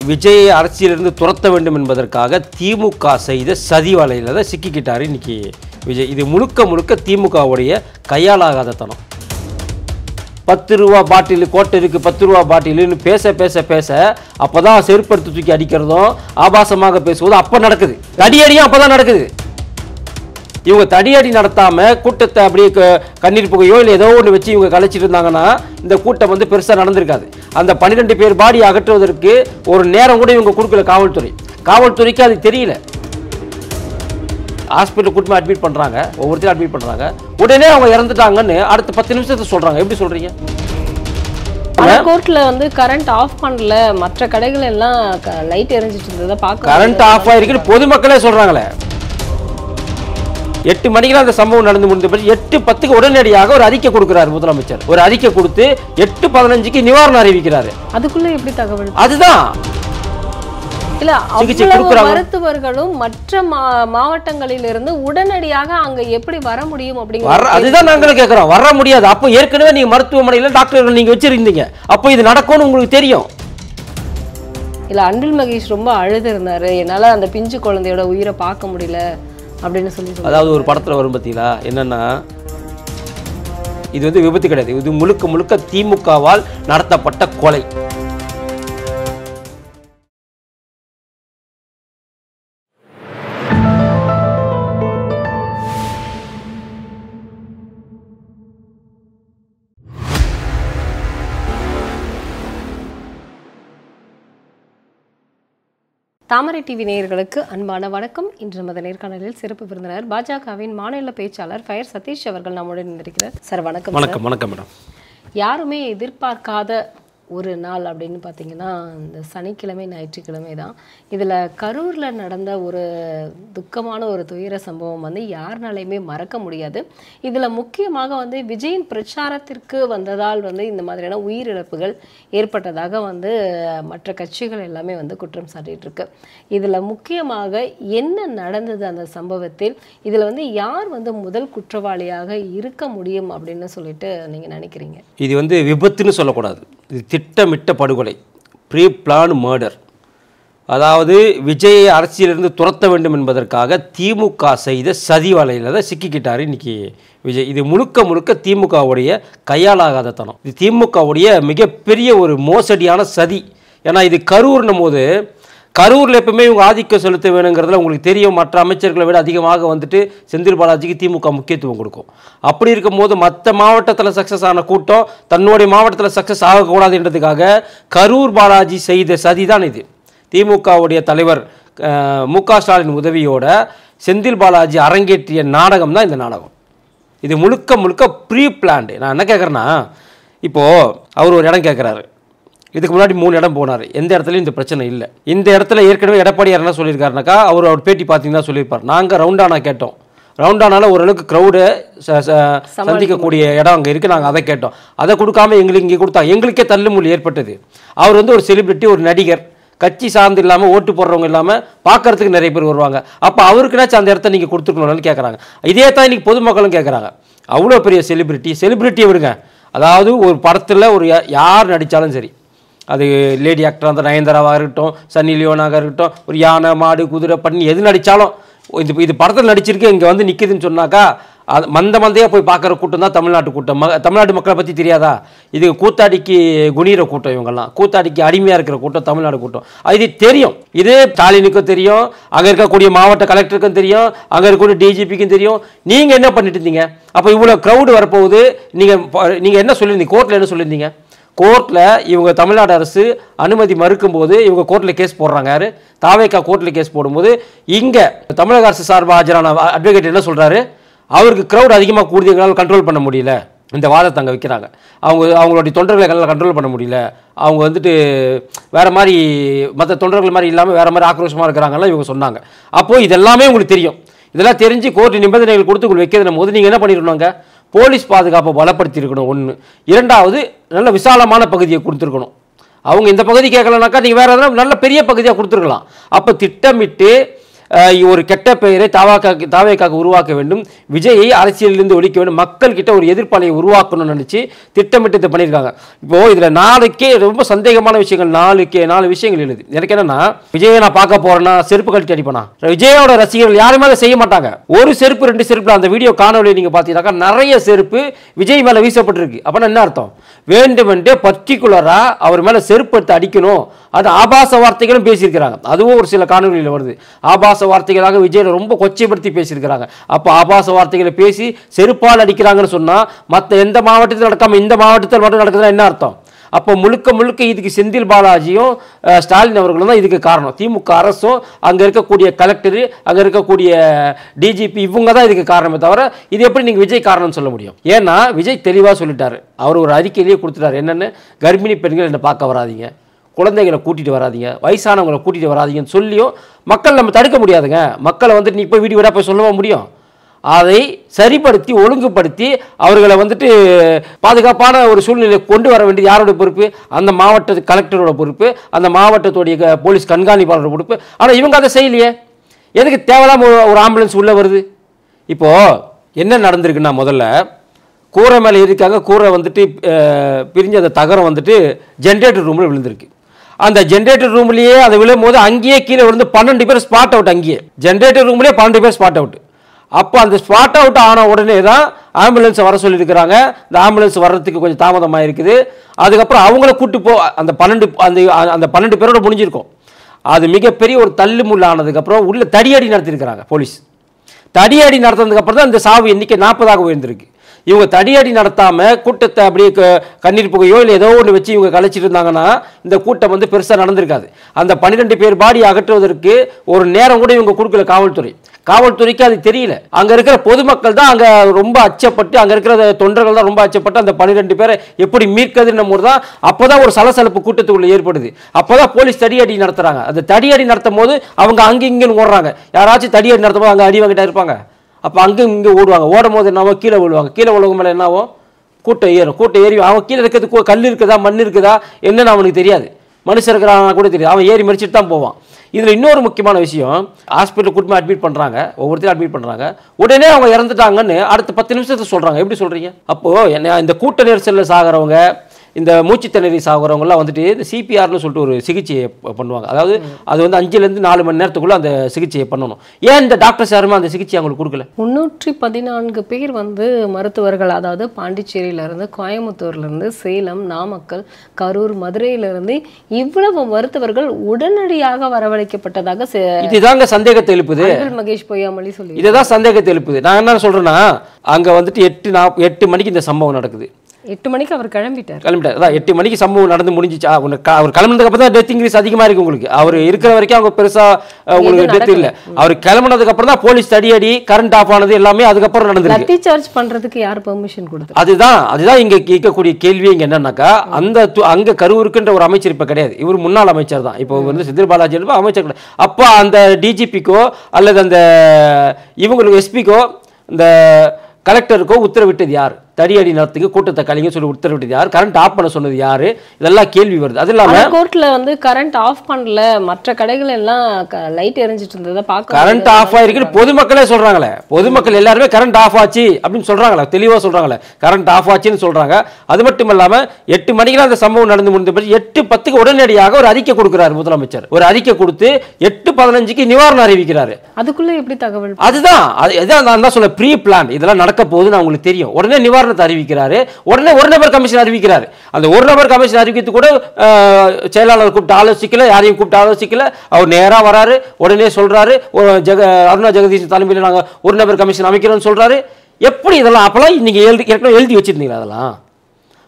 விஜயை அரசியலிருந்து துரத்த வேண்டும் என்பதற்காக திமுக செய்த சதி வலையில் தான் சிக்கிக்கிட்டார் இன்னைக்கு விஜய். இது முழுக்க முழுக்க திமுகவுடைய கையாலாகாத தனம். 10 ரூபா பாட்டில் கோட்டருக்கு 10 ரூபா பாட்டில்னு பேச பேச பேச அப்போ தான் செருப்படுத்து தூக்கி அடிக்கிறதும் ஆபாசமாக பேசுவதும் அப்போ நடக்குது. தடியடியும் அப்போ தான் நடக்குது. இவங்க தடியடி நடத்தாமல் கூட்டத்தை அப்படியே கண்ணீர் புகையோ இல்லை ஏதோ ஒன்று வச்சு இவங்க கலைச்சிட்டு இருந்தாங்கன்னா இந்த கூட்டம் வந்து பெருசாக நடந்திருக்காது. அந்த 12 பேர் பாடி அகற்றுவதற்கு ஒரு நேரம் கூட இவங்க கொடுக்கல காவல்துறைக்கு அது தெரியல. ஹாஸ்பிட்டல் கூட்டமாக அட்மிட் பண்ணுறாங்க, ஒவ்வொருத்தரும் அட்மிட் பண்ணுறாங்க, உடனே அவங்க இறந்துட்டாங்கன்னு அடுத்த 10 நிமிஷத்தை சொல்கிறாங்க. எப்படி சொல்கிறீங்க? கோர்ட்ல வந்து கரண்ட் ஆஃப் பண்ணல, மற்ற கடைகள் எல்லாம் லைட் எரிஞ்சிட்டு இருந்ததை பார்க்க கரண்ட் ஆஃப் ஆயிருக்குன்னு பொதுமக்களே சொல்கிறாங்களே. 8 மணிக்கு அந்த சம்பவம் நடந்து முடிந்த பிறகு 8:10 உடனடியாக ஒரு அறிக்கை கொடுக்கிறார் முதலமைச்சர். ஒரு அறிக்கை கொடுத்து 8:15 நிவாரணம் அறிவிக்கிறாரு. அதுக்குள்ள எப்படி தகவல்? அதுதான் இல்ல, மருத்துவர்களும் மற்ற மாவட்டங்களிலிருந்து உடனடியாக அங்க எப்படி வர முடியும் அப்படிங்கிற அதுதான் நாங்களும் கேட்கிறோம். வர முடியாது. அப்போ ஏற்கனவே நீங்க மருத்துவமனையில டாக்டர்கள் நீங்க வச்சிருந்தீங்க, அப்போ இது நடக்கும்னு உங்களுக்கு தெரியும். இல்ல, அன்பில் மகேஷ் ரொம்ப அழுது இருந்தாரு, என்னால அந்த பிஞ்சு குழந்தையோட உயிரை பார்க்க முடியல அப்படின்னு சொல்லி. அதாவது ஒரு படத்துல வரும் பார்த்தீங்களா, என்னன்னா இது வந்து விபத்து கிடையாது, இது முழுக்க முழுக்க திமுகவால் நடத்தப்பட்ட கொலை. தாமரை டிவி நேயர்களுக்கு அன்பான வணக்கம். இன்று நமது நேர்காணலில் சிறப்பு விருந்தினர் பாஜகவின் மாநில பேச்சாளர் ஃபயர் சதீஷ் அவர்கள் நம்முடன் இருந்திருக்கிறார். சார் வணக்கம். வணக்கம். வணக்கம் மேடம். யாருமே எதிர்பார்க்காத ஒரு நாள் அப்படின்னு பார்த்தீங்கன்னா இந்த சனிக்கிழமை ஞாயிற்றுக்கிழமை தான். இதில் கரூரில் நடந்த ஒரு துக்கமான ஒரு துயர சம்பவம் வந்து யாருனாலையுமே மறக்க முடியாது. இதில் முக்கியமாக வந்து விஜயின் பிரச்சாரத்திற்கு வந்ததால் வந்து இந்த மாதிரியான உயிரிழப்புகள் ஏற்பட்டதாக வந்து மற்ற கட்சிகள் எல்லாமே வந்து குற்றம் சாட்டிட்டு இருக்கு. இதில் முக்கியமாக என்ன நடந்தது அந்த சம்பவத்தில், இதில் வந்து யார் வந்து முதல் குற்றவாளியாக இருக்க முடியும் அப்படின்னு சொல்லிட்டு நீங்கள் நினைக்கிறீங்க? இது வந்து விபத்துன்னு சொல்லக்கூடாது, இது திட்டமிட்ட படுகொலை, ப்ரீ பிளான் மர்டர். அதாவது விஜயை அரசியலிருந்து துரத்த வேண்டும் என்பதற்காக திமுக செய்த சதி வலையில் தான் சிக்கிக்கிட்டார் இன்னைக்கு விஜய். இது முழுக்க முழுக்க திமுகவுடைய கையாலாகாத தனம். இது திமுகவுடைய மிகப்பெரிய ஒரு மோசடியான சதி. ஏன்னா இது கரூர்னும் போது கரூரில் எப்பவுமே இவங்க ஆதிக்கம் செலுத்த வேணுங்கிறதுல உங்களுக்கு தெரியும். மற்ற அமைச்சர்களை விட அதிகமாக வந்துட்டு செந்தில் பாலாஜிக்கு திமுக முக்கியத்துவம் கொடுக்கும். அப்படி இருக்கும்போது மற்ற மாவட்டத்தில் சக்ஸஸ் ஆன கூட்டம் தன்னுடைய மாவட்டத்தில் சக்ஸஸ் ஆகக்கூடாதுன்றதுக்காக கரூர் பாலாஜி செய்த சதி தான் இது. திமுகவுடைய தலைவர் மு.க. ஸ்டாலின் உதவியோட செந்தில் பாலாஜி அரங்கேற்றிய நாடகம் தான் இந்த நாடகம். இது முழுக்க முழுக்க ப்ரீ பிளான்டு. நான் என்ன கேட்குறேன்னா, இப்போது அவர் ஒரு இடம் கேட்குறாரு, இதுக்கு முன்னாடி 3 இடம் போனார், எந்த இடத்துலையும் இந்த பிரச்சனை இல்லை. இந்த இடத்துல ஏற்கனவே எடப்பாடியார் என்ன சொல்லியிருக்காருனாக்கா, அவர் பேட்டி பார்த்தீங்கன்னா சொல்லியிருப்பார், நாங்கள் ரவுண்டானா கேட்டோம், ரவுண்டானால ஓரளவுக்கு க்ரௌடு சந்திக்கக்கூடிய இடம் அங்கே இருக்குது, நாங்கள் அதை கேட்டோம், அதை கொடுக்காம எங்களுக்கு இங்கே கொடுத்தாங்க, எங்களுக்கே தள்ளுமுள்ளு ஏற்பட்டது. அவர் வந்து ஒரு செலிபிரிட்டி, ஒரு நடிகர், கட்சி சார்ந்து இல்லாமல் ஓட்டு போடுறவங்க இல்லாமல் பார்க்கறதுக்கு நிறைய பேர் வருவாங்க, அப்போ அவருக்குனாச்சும் அந்த இடத்த நீங்கள் கொடுத்துருக்கணும்னு கேட்குறாங்க. இதே தான் இன்றைக்கி பொதுமக்களும் கேட்குறாங்க. அவ்வளோ பெரிய செலிபிரிட்டியை விடுங்க, அதாவது ஒரு படத்தில் ஒரு யார் நடித்தாலும் சரி, அது லேடி ஆக்டராக இருந்தால் நயன்தாராவாக இருக்கட்டும், சன்னி லியோனாக இருக்கட்டும், ஒரு யானை மாடு குதிரை பண்ணி எது நடித்தாலும் இது படத்தில் நடிச்சிருக்கு இங்கே வந்து நிற்குதுன்னு சொன்னாக்கா அது மந்தையாக போய் பார்க்குற கூட்டம் தான் தமிழ்நாட்டு கூட்டம். தமிழ்நாட்டு மக்களை பற்றி தெரியாதா? இது கூத்தாடிக்கு குனிகிற கூட்டம், இவங்கெல்லாம் கூத்தாடிக்கு அடிமையாக இருக்கிற கூட்டம் தமிழ்நாடு கூட்டம். இது தெரியும், இது ஸ்டாலினுக்கும் தெரியும், அங்கே இருக்கக்கூடிய மாவட்ட கலெக்டருக்கும் தெரியும், அங்கே இருக்கக்கூடிய டிஜிபிக்கும் தெரியும். நீங்கள் என்ன பண்ணிட்டு இருந்தீங்க? அப்போ இவ்வளோ க்ரௌடு வரப்போகுது, நீங்கள் என்ன சொல்லியிருந்தீங்க? கோர்ட்டில் என்ன சொல்லியிருந்தீங்க? கோர்ட்டில் இவங்க தமிழ்நாடு அரசு அனுமதி மறுக்கும்போது இவங்க கோர்ட்டில் கேஸ் போடுறாங்க. யார்? தாவேக்கா கோர்ட்டில் கேஸ் போடும்போது இங்கே தமிழக அரசு சார்பாக ஆஜரான அட்வொகேட் என்ன சொல்கிறாரு? அவருக்கு க்ரௌட் அதிகமாக கூடுது, எங்களால் கண்ட்ரோல் பண்ண முடியல, இந்த வாதத்தை அங்கே வைக்கிறாங்க. அவங்களுடைய தொண்டர்களை எங்களால் கண்ட்ரோல் பண்ண முடியல, அவங்க வந்துட்டு வேறு மாதிரி மற்ற தொண்டர்கள் மாதிரி இல்லாமல் வேறு மாதிரி ஆக்ரோஷமாக இருக்கிறாங்கலாம் இவங்க சொன்னாங்க. அப்போது இதெல்லாமே உங்களுக்கு தெரியும். இதெல்லாம் தெரிஞ்சு கோர்ட்டு நிபந்தனைகள் கொடுத்து உங்களுக்கு வைக்கிறதுனும் போது நீங்கள் என்ன பண்ணிடணுங்க? போலீஸ் பாதுகாப்பை பலப்படுத்தி இருக்கணும். 1. 2வது நல்ல விசாலமான பகுதியை கொடுத்துருக்கணும். அவங்க இந்த பகுதி கேட்கலனாக்கா நீங்கள் வேறு எதனா நல்ல பெரிய பகுதியாக கொடுத்துருக்கலாம். அப்போ திட்டமிட்டு ஒரு கெட்ட பெயரை தாவேக்காக உருவாக்க வேண்டும், விஜயை அரசியலிலிருந்து ஒழிக்க வேண்டும், மக்கள் கிட்ட ஒரு எதிர்ப்பாளையை உருவாக்கணும்னு நினைச்சு திட்டமிட்டு இதை பண்ணியிருக்காங்க. இப்போ இதுல நாளைக்கே ரொம்ப சந்தேகமான விஷயங்கள் 4 விஷயங்கள் எழுது. எனக்கு என்னன்னா, விஜயை நான் பார்க்க போறேன்னா செருப்பு கழட்டி அடிப்பேனா? விஜயோட ரசிகர்கள் யாருமே அதை செய்ய மாட்டாங்க. ஒரு செருப்பு 2 செருப்புல அந்த வீடியோ காணொலி நீங்க பாத்தீங்கன்னா நிறைய செருப்பு விஜய் மேல வீசப்பட்டிருக்கு. அப்படின்னா என்ன அர்த்தம்? வேண்டுமென்றே பர்டிகுலரா அவர் மேல செருப்பு எடுத்து அடிக்கணும். அது ஆபாச வார்த்தைகளும் பேசியிருக்கிறாங்க. அதுவும் ஒரு சில காணொலியில் வருது. ஆபாச வார்த்தைகளாக விஜய் ரொம்ப கொச்சைப்படுத்தி பேசியிருக்கிறாங்க. அப்போ ஆபாச வார்த்தைகளை பேசி செருப்பால் அடிக்கிறாங்கன்னு சொன்னா மற்ற எந்த மாவட்டத்தில் நடக்காம இந்த மாவட்டத்தில் மட்டும் நடக்குதுன்னா என்ன அர்த்தம்? அப்போ முழுக்க இதுக்கு செந்தில் பாலாஜியும் ஸ்டாலின் அவர்களும் தான் இதுக்கு காரணம். திமுக அரசும் அங்கே இருக்கக்கூடிய கலெக்டர், அங்கே இருக்கக்கூடிய டிஜிபி, இவங்க தான் இதுக்கு காரணமே தவிர இது எப்படி நீங்கள் விஜய் காரணம்னு சொல்ல முடியும்? ஏன்னா விஜய் தெளிவாக சொல்லிட்டாரு. அவர் ஒரு அறிக்கையிலேயே கொடுத்துட்டாரு. என்னென்னு, கர்ப்பிணி பெண்கள் என்னை பார்க்க வராதிங்க, குழந்தைகளை கூட்டிகிட்டு வராதிங்க, வயசானவங்களை கூட்டிகிட்டு வராதிங்கன்னு சொல்லியும் மக்கள் நம்ம தடுக்க முடியாதுங்க. மக்களை வந்துட்டு நீ இப்போ வீடு வீடாக போய் சொல்லவும் முடியும்? அதை சரிப்படுத்தி ஒழுங்குபடுத்தி அவர்களை வந்துட்டு பாதுகாப்பான ஒரு சூழ்நிலை கொண்டு வர வேண்டியது யாரோட பொறுப்பு? அந்த மாவட்ட கலெக்டரோட பொறுப்பு, அந்த மாவட்டத்துடைய போலீஸ் கண்காணிப்பாளரோட பொறுப்பு. ஆனால் இவங்க அதை செய்யலையே. எதுக்கு தேவையில்லாம ஒரு ஆம்புலன்ஸ் உள்ளே வருது? இப்போது என்ன நடந்திருக்குன்னா, முதல்ல கூரை மேலே இருக்காங்க, கூரை வந்துட்டு பிரிஞ்சு அந்த தகரம் வந்துட்டு ஜென்ரேட்டர் ரூமில் விழுந்திருக்கு. அந்த ஜென்ரேட்டர் ரூம்லேயே அதை விழும் போது அங்கேயே கீழே விழுந்து 12 பேர் ஸ்பாட் அவுட். அங்கேயே ஜென்ரேட்டர் ரூம்லேயே 12 பேர் ஸ்பாட் அவுட். அப்போ அந்த ஸ்பாட் அவுட் ஆன உடனே தான் ஆம்புலன்ஸை வர சொல்லியிருக்கிறாங்க. இந்த ஆம்புலன்ஸ் வர்றதுக்கு கொஞ்சம் தாமதமாக இருக்குது. அதுக்கப்புறம் அவங்கள கூட்டு அந்த 12 பேரோட முடிஞ்சிருக்கும். அது மிகப்பெரிய ஒரு தள்ளு முள்ளானதுக்கப்புறம் உள்ள தடியடி நடத்தியிருக்கிறாங்க போலீஸ். தடியடி நடத்தினதுக்கப்புறம் தான் இந்த சாவு எண்ணிக்கை 40ஆக உயர்ந்திருக்கு. இவங்க தடியடி நடத்தாமல் கூட்டத்தை அப்படியே கண்ணீர் புகையோ இல்லை ஏதோ ஒன்று வச்சு இவங்க கலைச்சிட்டு இருந்தாங்கன்னா இந்த கூட்டம் வந்து பெருசாக நடந்திருக்காது. அந்த 12 பேர் பாடி அகற்றுவதற்கு ஒரு நேரம் கூட இவங்க கொடுக்கல காவல்துறைக்கு அது தெரியல. அங்கே இருக்கிற பொதுமக்கள் தான் அங்கே ரொம்ப அச்சப்பட்டு, அங்கே இருக்கிற தொண்டர்கள் தான் ரொம்ப அச்சப்பட்டு அந்த 12 பேரை எப்படி மீட்கிறதுன்னு போது தான் அப்போதான் ஒரு சலசலப்பு கூட்டத்துக்குள்ள ஏற்படுது. அப்போதான் போலீஸ் தடியடி நடத்துறாங்க. அந்த தடியடி நடத்தும் போது அவங்க அங்கே இங்கேன்னு ஓடுறாங்க. யாராச்சும் தடியடி நடத்தும் போது அங்கே அடி வாங்கிட்டா இருப்பாங்க. அப்போ அங்கே இங்கே ஓடுவாங்க. ஓடும் போது என்னவோ கீழே விழுவாங்க. கீழே விழுவங்க மேலே என்னவோ கூட்டம் ஏறி அவன் கீழே இருக்கிறது கல் இருக்குதா மண் இருக்குதா என்னன்னு அவனுக்கு தெரியாது. மனுஷன் இருக்கிறாங்க கூட தெரியாது. அவன் ஏறி மறிச்சிட்டு தான் போவான். இதில் இன்னொரு முக்கியமான விஷயம், ஹாஸ்பிட்டல் கூட்டமாக அட்மிட் பண்ணுறாங்க, ஒவ்வொருத்தரும் அட்மிட் பண்ணுறாங்க. உடனே அவங்க இறந்துட்டாங்கன்னு அடுத்த 10 நிமிஷத்தை சொல்கிறாங்க. எப்படி சொல்கிறீங்க? அப்போது என்ன இந்த கூட்ட நெரிசலில் சாகிறவங்க, இந்த மூச்சு திணறி சாகுறவங்கலாம் வந்துட்டு இந்த சிபிஆர்னு சொல்லிட்டு ஒரு சிகிச்சையை பண்ணுவாங்க. அதாவது அது வந்து 5லேருந்து 4 மணி நேரத்துக்குள்ளே அந்த சிகிச்சையை பண்ணணும். ஏன் இந்த டாக்டர்ஸ் யாருமே அந்த சிகிச்சை அவங்களுக்கு கொடுக்கல? 314 பேர் வந்து மருத்துவர்கள், அதாவது பாண்டிச்சேரியிலேருந்து, கோயம்புத்தூர்லேருந்து, சேலம், நாமக்கல், கரூர், மதுரையிலிருந்து இவ்வளவு மருத்துவர்கள் உடனடியாக வரவழைக்கப்பட்டதாக இதுதாங்க சந்தேகத்தை எழுப்புது. மகேஷ் பொய்யாமொழி சொல்லி இதுதான் சந்தேகத்தை எழுப்புது. நான் என்ன சொல்றேன்னா, அங்கே வந்துட்டு 8 மணிக்கு இந்த சம்பவம் நடக்குது. 8 மணிக்கு அவர் கிளம்பிட்டார். அதான் 8 மணிக்கு சம்பவம் நடந்து முடிஞ்சிச்சு. அவர் கிளம்புனதுக்கு அப்புறம் தான் டெத் இன்க்ரீஸ் அதிகமாக இருக்கு உங்களுக்கு. அவர் இருக்கிற வரைக்கும் அவங்க பெருசா உங்களுக்கு டெத் இல்லை. அவர் கிளம்புனதுக்கு அப்புறம் தான் போலீஸ் தடியடி, கரண்ட் ஆஃப் ஆனது எல்லாமே அதுக்கப்புறம் நடந்துருக்கு. சார்ஜ் பண்றதுக்கு யார் பெர்மிஷன் கொடுத்தது? அதுதான் இங்க கேட்கக்கூடிய கேள்வி. இங்க என்னன்னாக்கா, அங்க கரூருக்குன்ற ஒரு அமைச்சர் இப்ப கிடையாது. இவர் முன்னாள் அமைச்சர் தான். இப்போ வந்து செந்தில் பாலாஜி அமைச்சர் கிடையாது. அப்போ அந்த டிஜிபிக்கோ அல்லது அந்த இவங்களுக்கு எஸ்பிக்கோ இந்த கலெக்டருக்கோ உத்தரவிட்டது யார்? தடியடி நடத்துக்கு கூட்டத்தை கலைங்க சொல்லி உத்தரவிட்டது யார்? கரண்ட் ஆஃப் பண்ண சொன்னது யாரு? இதெல்லாம் கேள்வி வருது. அது இல்லாம கோர்ட்ல வந்து கரண்ட் ஆஃப் பண்ணல, மற்ற கடைகள் எல்லாம் லைட் எரிஞ்சிட்டு இருந்ததை பார்க்க கரண்ட் ஆஃப் ஆயிருக்குன்னு பொதுமக்களே சொல்றாங்களே. பொதுமக்கள் எல்லாருமே கரண்ட் ஆஃப் ஆச்சு அப்படின்னு சொல்றாங்களே, தெளிவா சொல்றாங்களே, கரண்ட் ஆஃப் ஆச்சுன்னு சொல்றாங்க. அது மட்டும் இல்லாம 8 மணிக்கு அந்த சம்பவம் நடந்து முடிந்த பிறகு 8:10 உடனடியாக ஒரு அறிக்கை கொடுக்கிறார் முதலமைச்சர். ஒரு அறிக்கை கொடுத்து 8:15 நிவாரணம் அறிவிக்கிறாரு. அதுக்குள்ள எப்படி தகவல்? அதுதான் நான் தான் சொல்ல, ப்ரீ பிளான். இதெல்லாம் நடக்க போகுதுன்னு அவங்களுக்கு தெரியும். உடனே நிவாரணத்தை அறிவிக்கிறாரு. உடனே ஒரு நபர் கமிஷன் அறிவிக்கிறாரு. அந்த ஒரு நபர் கமிஷன் அறிவிக்கிறது கூட செயலாளர் கூப்பிட்டு ஆலோசிக்கல, யாரையும் கூப்பிட்டு ஆலோசிக்கல. அவர் நேரா வராரு, உடனே சொல்றாரு அருணா ஜெகதீஷ் தலைமையில் நாங்கள் ஒரு நபர் கமிஷன் அமைக்கிறோம்னு சொல்றாரு. எப்படி இதெல்லாம்? அப்பெல்லாம் நீங்க ஏற்கனவே எழுதி வச்சிருந்தீங்களா? அதெல்லாம்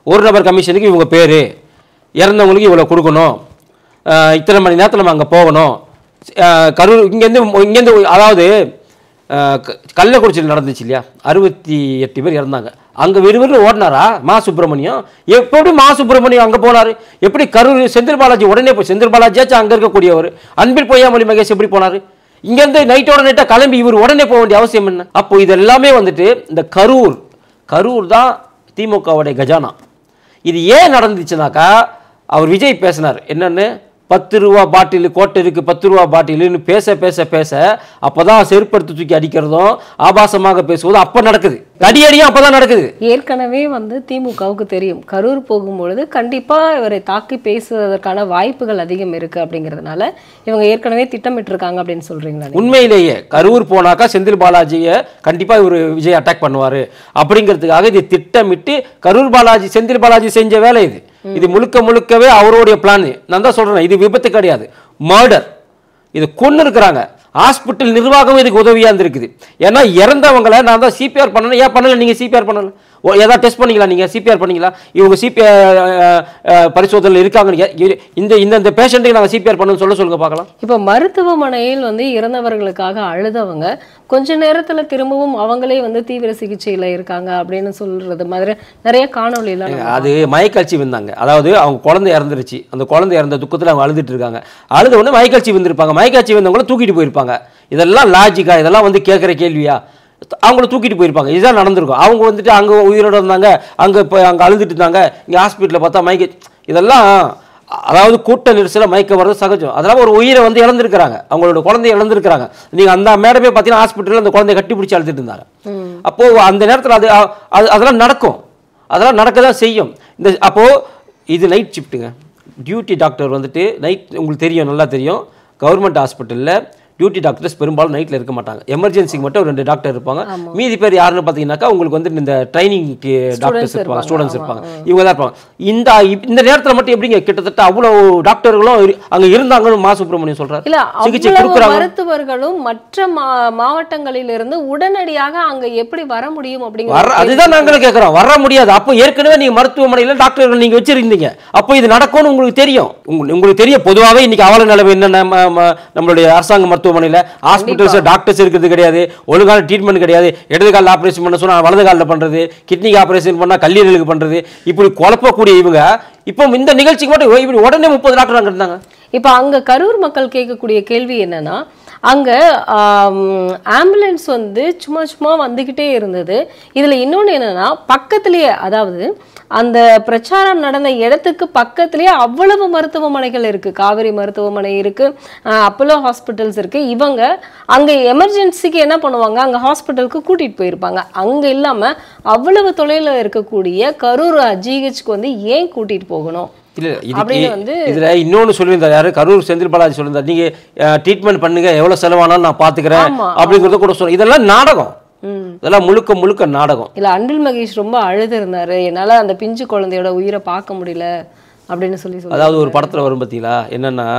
ஒரு நபர் கமிஷனுக்கு இவங்க பேரு, இறந்தவங்களுக்கு இவ்வளவு கொடுக்கணும், இத்தனை மணி நேரத்தில் நம்ம அங்கே போகணும். கரூர் இங்கேருந்து அதாவது கள்ளக்குறிச்சியில் நடந்துச்சு இல்லையா, 68 பேர் இறந்தாங்க. அங்கே விறுவிறு ஓடினாரா மா சுப்பிரமணியம்? எப்படி மா சுப்பிரமணியம் அங்கே போனார்? எப்படி கரூர் செந்தில் பாலாஜி உடனே போய், செந்தில் பாலாஜியாச்சும் அங்கே இருக்கக்கூடியவர், அன்பில் பொய்யாமொழி மகேஷ் எப்படி போனார்? இங்கேருந்து நைட்டோட நைட்டாக கிளம்பி இவர் உடனே போக வேண்டிய அவசியம் என்ன? அப்போ இது எல்லாமே வந்துட்டு இந்த கரூர் தான் திமுகவுடைய கஜானா. இது ஏன் நடந்துச்சுனாக்கா, அவர் விஜய் பேசினார் என்னன்னு, 10 ரூபா பாட்டில் கோட்டருக்கு 10 ரூபா பாட்டிலுன்னு பேச பேச பேச அப்பதான் செருப்படுத்து தூக்கி அடிக்கிறதும் ஆபாசமாக பேசுவதும் அப்ப நடக்குது. அடியடியும் அப்பதான் நடக்குது. ஏற்கனவே வந்து திமுகவுக்கு தெரியும் கரூர் போகும்பொழுது கண்டிப்பா இவரை தாக்கி பேசுவதற்கான வாய்ப்புகள் அதிகம் இருக்கு அப்படிங்கிறதுனால இவங்க ஏற்கனவே திட்டமிட்டிருக்காங்க அப்படின்னு சொல்றீங்களா? உண்மையிலேயே கரூர் போனாக்கா செந்தில் பாலாஜியை கண்டிப்பா இவர் விஜய் அட்டாக் பண்ணுவாரு அப்படிங்கிறதுக்காக இது திட்டமிட்டு கரூர் பாலாஜி செந்தில் பாலாஜி செஞ்ச வேலை இது. இது முழுக்க முழுக்கவே அவருடைய பிளான். நான் தான் சொல்றேன், இது விபத்து கிடையாது, மர்டர். இது கொன்னு இருக்கிறாங்க. ஹாஸ்பிட்டல் நிர்வாகம் இதுக்கு உதவியா இருந்திருக்குது. ஏன்னா இறந்தவங்களை நான் தான் சிபிஆர் பண்ணணும். ஏன் பண்ணல நீங்க? சிபிஆர் பண்ணல, ஏதாவது டெஸ்ட் பண்ணிக்கலாம், நீங்க சிபிஆர் பண்ணிக்கலாம். இவங்க சிபிஆர் பரிசோதனை இருக்காங்க. இந்த பேஷண்ட்டுக்கு நாங்கள் சிபிஆர் பண்ணணும்னு சொல்லுங்க பார்க்கலாம். இப்போ மருத்துவமனையில் வந்து இறந்தவர்களுக்காக அழுதவங்க கொஞ்ச நேரத்துல திரும்பவும் அவங்களே வந்து தீவிர சிகிச்சையில இருக்காங்க அப்படின்னு சொல்றது மாதிரி நிறைய காணொலியெல்லாம் அது மயக்கழிச்சி வந்தாங்க. அதாவது அவங்க குழந்தை இறந்துருச்சு, அந்த குழந்தை இறந்த துக்கத்தில் அவங்க அழுதுட்டு இருக்காங்க. அழுத உடனே மயக்கழிச்சி வந்திருப்பாங்க. மயக்கழிச்சி வந்தவங்கள தூக்கிட்டு போயிருப்பாங்க. இதெல்லாம் லாஜிக்கா? இதெல்லாம் வந்து கேட்குற கேள்வியா? அவங்கள தூக்கிட்டு போயிருப்பாங்க. இதுதான் நடந்திருக்கும். அவங்க வந்துட்டு அங்கே உயிரோட இருந்தாங்க, அங்கே இப்போ அங்கே அழுதுட்டு இருந்தாங்க, இங்கே ஹாஸ்பிட்டலில் பார்த்தா இதெல்லாம் அதாவது கூட்ட நெரிசல மயக்க வர்றது சகஜம். அதெல்லாம் ஒரு உயிரை வந்து இழந்திருக்கிறாங்க, அவங்களோட குழந்தைய இழந்திருக்கிறாங்க. நீங்க அந்த மேடமே பார்த்தீங்கன்னா ஹாஸ்பிட்டலில் அந்த குழந்தைய கட்டி பிடிச்சி அழுதுட்டு இருந்தாங்க. அப்போ அந்த நேரத்தில் அதெல்லாம் நடக்கும், அதெல்லாம் நடக்க தான் செய்யும். அப்போ இது நைட் ஷிஃப்ட்டுங்க. டியூட்டி டாக்டர் வந்துட்டு நைட், உங்களுக்கு தெரியும், நல்லா தெரியும், கவர்மெண்ட் ஹாஸ்பிட்டலில் டியூட்டி டாக்டர்ஸ் பெரும்பாலும் நைட்டில் இருக்க மாட்டாங்க. எமர்ஜென்சிக்கு மட்டும் 2 டாக்டர் இருப்பாங்க. மீதி பேர் யாருன்னு பார்த்தீங்கன்னாக்கா உங்களுக்கு வந்து இந்த ட்ரைனிங் டாக்டர்ஸ் இருப்பாங்க, ஸ்டூடெண்ட்ஸ் இருப்பாங்க, இவங்க தான் இருப்பாங்க. இந்த நேரத்தில் மட்டும் எப்படிங்க கிட்டத்தட்ட அவ்வளோ டாக்டர்களும் அங்கே இருந்தாங்கன்னு மா சுப்பிரமணியம் சொல்றாரு. சிகிச்சை கொடுக்குறாங்க. மருத்துவர்களும் மற்ற மாவட்டங்களிலிருந்து உடனடியாக அங்க எப்படி வர முடியும் அப்படிங்கிற அதுதான் நாங்களும் கேட்குறோம். வர முடியாது. அப்போ ஏற்கனவே நீங்க மருத்துவமனையில் டாக்டர்கள் நீங்க வச்சிருந்தீங்க, அப்போ இது நடக்கும்னு உங்களுக்கு தெரியும். உங்களுக்கு தெரியும். பொதுவாகவே இன்னைக்கு அவல நிலைமை என்ன, நம்மளுடைய அரசாங்க மருத்துவமனையில் ஹாஸ்பிட்டல்ஸ் டாக்டர்ஸ் இருக்கிறது கிடையாது, ஒழுங்கான ட்ரீட்மெண்ட் கிடையாது. இடது காலில் ஆப்ரேஷன் பண்ண சொன்னா வலது காலில் பண்றது, கிட்னிக்கு ஆப்ரேஷன் பண்ணா கல்லீரலுக்கு பண்றது, இப்படி குழப்பக்கூடிய இவங்க இப்போ இந்த நிகழ்ச்சிக்கு மட்டும் இப்படி உடனே 30 டாக்டர் அங்கே இருந்தாங்க. இப்போ அங்க கரூர் மக்கள் கேட்கக்கூடிய கேள்வி என்னன்னா, அங்க ஆம்புலன்ஸ் வந்து சும்மா சும்மா வந்துகிட்டே இருந்தது. இதுல இன்னொன்னு என்னன்னா, பக்கத்திலேயே, அதாவது அந்த பிரச்சாரம் நடந்த இடத்துக்கு பக்கத்திலேயே அவ்வளவு மருத்துவமனைகள் இருக்கு. காவேரி மருத்துவமனை இருக்கு, அப்போலோ ஹாஸ்பிட்டல்ஸ் இருக்கு. இவங்க அங்க எமர்ஜென்சிக்கு என்ன பண்ணுவாங்க, அங்க ஹாஸ்பிட்டலுக்கு கூட்டிட்டு போயிருப்பாங்க. அங்க இல்லாம அவ்வளவு தொலைவில் இருக்கக்கூடிய கரூர் ஜிஹெச்க்கு வந்து ஏன் கூட்டிட்டு போகணும்? இதுல இன்னொன்னு சொல்லியிருந்தார், யாரு, கரூர் செந்தில் பாலாஜி சொல்லியிருந்தார், நீங்க ட்ரீட்மெண்ட் பண்ணுங்க, எவ்வளவு செலவானாலும் நான் பாத்துக்கிறேன் அப்படிங்கறத கூட சொல்ல. இதெல்லாம் நாடகம், இதெல்லாம் முழுக்க முழுக்க நாடகம். இல்ல அன்பில் மகேஷ் ரொம்ப அழுது இருந்தாரு, என்னால அந்த பிஞ்சு குழந்தையோட உயிரை பார்க்க முடியல அப்படின்னு சொல்லி. அதாவது ஒரு படத்துல வரும் பார்த்தீங்களா, என்னன்னா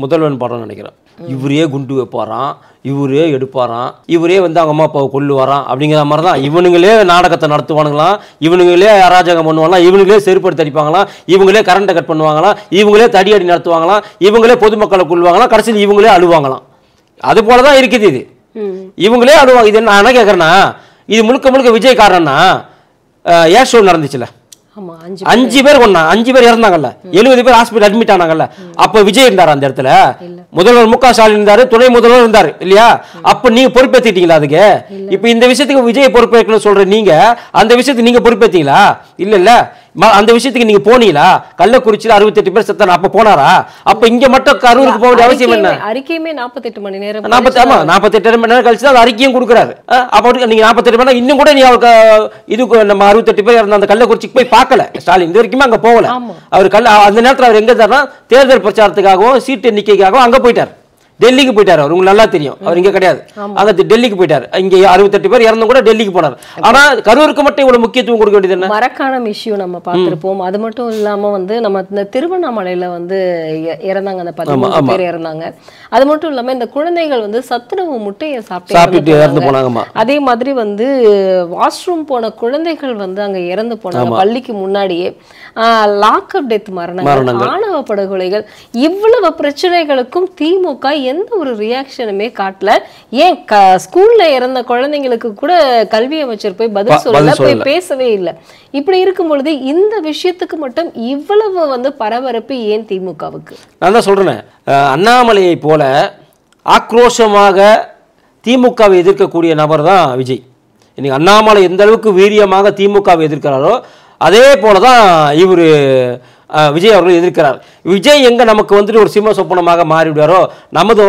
முதல்வன் படம் நினைக்கிறேன், இவரே குண்டு வைப்பாராம், இவரே எடுப்பாராம், இவரே வந்து அவங்க அம்மா அப்பாவை கொல்லுவாராம் அப்படிங்கிற மாதிரி தான் இவனுங்களே நாடகத்தை நடத்துவானுங்களாம், இவனுங்களே அராஜகம் பண்ணுவாங்களாம், இவனுங்களே செருப்படுத்தி அடிப்பாங்களாம், இவங்களே கரண்ட்டை கட் பண்ணுவாங்களாம், இவங்களே தடியடி நடத்துவாங்களாம், இவங்களே பொதுமக்களை கொள்வாங்களாம், கடைசியில் இவங்களே அழுவாங்களாம். அது போலதான் இருக்குது இது. இவங்களே அழுவாங்க. இது நான் என்ன கேட்கறேன்னா, இது முழுக்க முழுக்க விஜய் காரணம்னா, ஏர் ஷோ நடந்துச்சுல, 5 பேர் கொண்டா, 5 பேர் இறந்தாங்கல்ல, 70 பேர் ஹாஸ்பிட்டல் அட்மிட் ஆனாங்கல்ல, அப்ப விஜய் இருந்தார் அந்த இடத்துல, முதல்வர் மு க ஸ்டாலின் இருந்தாரு, துணை முதல்வர் இருந்தாரு இல்லையா? அப்ப நீங்க பொறுப்பேற்றீங்களா அதுக்கு? இப்ப இந்த விஷயத்துக்கு விஜய் பொறுப்பேற்கணும் சொல்ற நீங்க, அந்த விஷயத்துக்கு நீங்க பொறுப்பேற்றீங்களா? இல்ல இல்ல, அந்த விஷயத்துக்கு நீங்க போனீங்களா? கள்ளக்குறிச்சியில 68 பேர் செத்தான, அப்ப போனாரா? அப்ப இங்க மட்டும் கரூருக்கு போக வேண்டிய அவசியம் என்ன? அறிக்கையுமே 48 மணி நேரம், 48 மணி நேரம் கழிச்சு அந்த அறிக்கையும் கொடுக்குறாரு. அப்ப நீங்க 48 மணி நேரம் இன்னும் கூட நீ அவருக்கு இது நம்ம 68 பேர் இருந்த அந்த கள்ளக்குறிச்சிக்கு போய் பார்க்கல ஸ்டாலின், இது வரைக்குமே அங்க போகல. அவர் அந்த நேரத்தில் அவர் எங்க இருந்தாருன்னா, தேர்தல் பிரச்சாரத்துக்காகவும் சீட்டு எண்ணிக்கைக்காகவும் அங்க போயிட்டார், டெல்லிக்கு போயிட்டார். அவர் உங்களுக்கு நல்லா தெரியும், அவர் இங்க கிடையாது, அங்க டெல்லிக்கு போயிட்டார். இங்க 68 பேர் இறந்தும் கூட டெல்லிக்கு போனார். ஆனா கரூருக்கு மட்டும் இவ்வளவு முக்கியத்துவம் கொடுக்க வேண்டியது என்ன? மரக்காணம் இஷ்யூ நம்ம பார்த்திருப்போம். அது மட்டும் இல்லாம வந்து நம்ம இந்த திருவண்ணாமலையில வந்து இறந்தாங்க, அந்த 13 பேர் இறந்தாங்க. அது மட்டும் இல்லாம இந்த குழந்தைகள் வந்து சத்துணவு முட்டையை சாப்பிட்டு இறந்து போனாங்க. அதே மாதிரி வந்து வாஷ்ரூம் போன குழந்தைகள் வந்து அங்க இறந்து போனாங்க பள்ளிக்கு முன்னாடியே. லாக்அப் டெத் மரணங்கள், ஆணவ படுகொலைகள், இவ்வளவு பிரச்சனைகளுக்கும் திமுக எந்த ஒரு ரியாக்ஷனுமே காட்டல. ஏன் ஸ்கூல்ல இறந்த குழந்தைங்களுக்கு கூட கல்வி அமைச்சர் போய் பதில் சொல்லல, போய் பேசவே இல்லை. இப்படி இருக்கும் பொழுது இந்த விஷயத்துக்கு மட்டும் இவ்வளவு வந்து பரபரப்பு ஏன் திமுகவுக்கு? நான் தான் சொல்றேன், அண்ணாமலையை போல ஆக்ரோஷமாக திமுகவை எதிர்க்கக்கூடிய நபர் தான் விஜய். இன்னைக்கு அண்ணாமலை எந்த அளவுக்கு வீரியமாக திமுகவை எதிர்க்கிறாரோ அதே போலதான் இவரு விஜய் அவர்கள் எதிர்க்கிறார். விஜய் எங்க நமக்கு வந்துட்டு ஒரு சிம்ம சொப்பனமாக மாறிவிடுவாரோ, நமது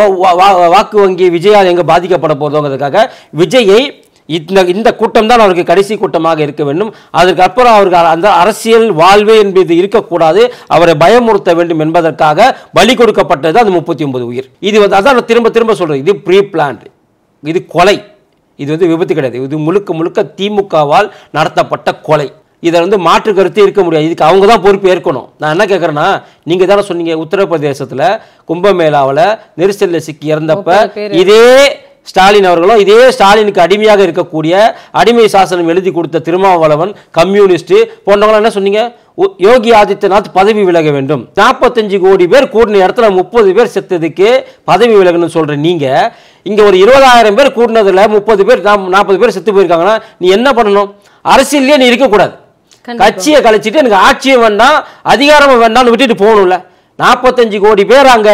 வாக்கு வங்கி விஜயால் எங்க பாதிக்கப்பட போறதோங்கிறதுக்காக விஜயை இந்த கூட்டம் தான் அவருக்கு கடைசி கூட்டமாக இருக்க வேண்டும். அதற்கு அப்புறம் அவருக்கு அந்த அரசியல் வாழ்வே என்பது இருக்கக்கூடாது, அவரை பயமுறுத்த வேண்டும் என்பதற்காக பலி கொடுக்கப்பட்டது அந்த 39 உயிர். இது அதான் நான் திரும்ப திரும்ப சொல்றேன், இது ப்ரீ பிளான்டு, இது கொலை, இது விபத்து கிடையாது, இது முழுக்க முழுக்க திமுகவால் நடத்தப்பட்ட கொலை. இதை மாற்று கருத்து இருக்க முடியாது, இதுக்கு அவங்க தான் பொறுப்பு ஏற்கணும். நான் என்ன கேட்குறேன்னா, நீங்க தானே சொன்னீங்க உத்தரப்பிரதேசத்தில் கும்பமேளாவில் நெரிசலில் சிக்கி இறந்தப்ப இதே ஸ்டாலின் அவர்களும் இதே ஸ்டாலினுக்கு அடிமையாக இருக்கக்கூடிய அடிமை சாசனம் எழுதி கொடுத்த திருமாவளவன் கம்யூனிஸ்ட் போன்றவங்க என்ன சொன்னீங்க, யோகி ஆதித்யநாத் பதவி விலக வேண்டும். 45 கோடி பேர் கூடின இடத்துல 30 பேர் செத்ததுக்கு பதவி விலகணும்னு சொல்ற நீங்க, இங்க ஒரு 20,000 பேர் கூடினதுல 30 பேர் 40 பேர் செத்து போயிருக்காங்கன்னா நீ என்ன பண்ணணும்? அரசியலே நீ இருக்கக்கூடாது, கட்சியை கழிச்சிட்டு எனக்கு ஆட்சியும் வேண்டாம் அதிகாரமும் வேண்டாம்னு விட்டுட்டு போகணும்ல. 45 கோடி பேர் அங்க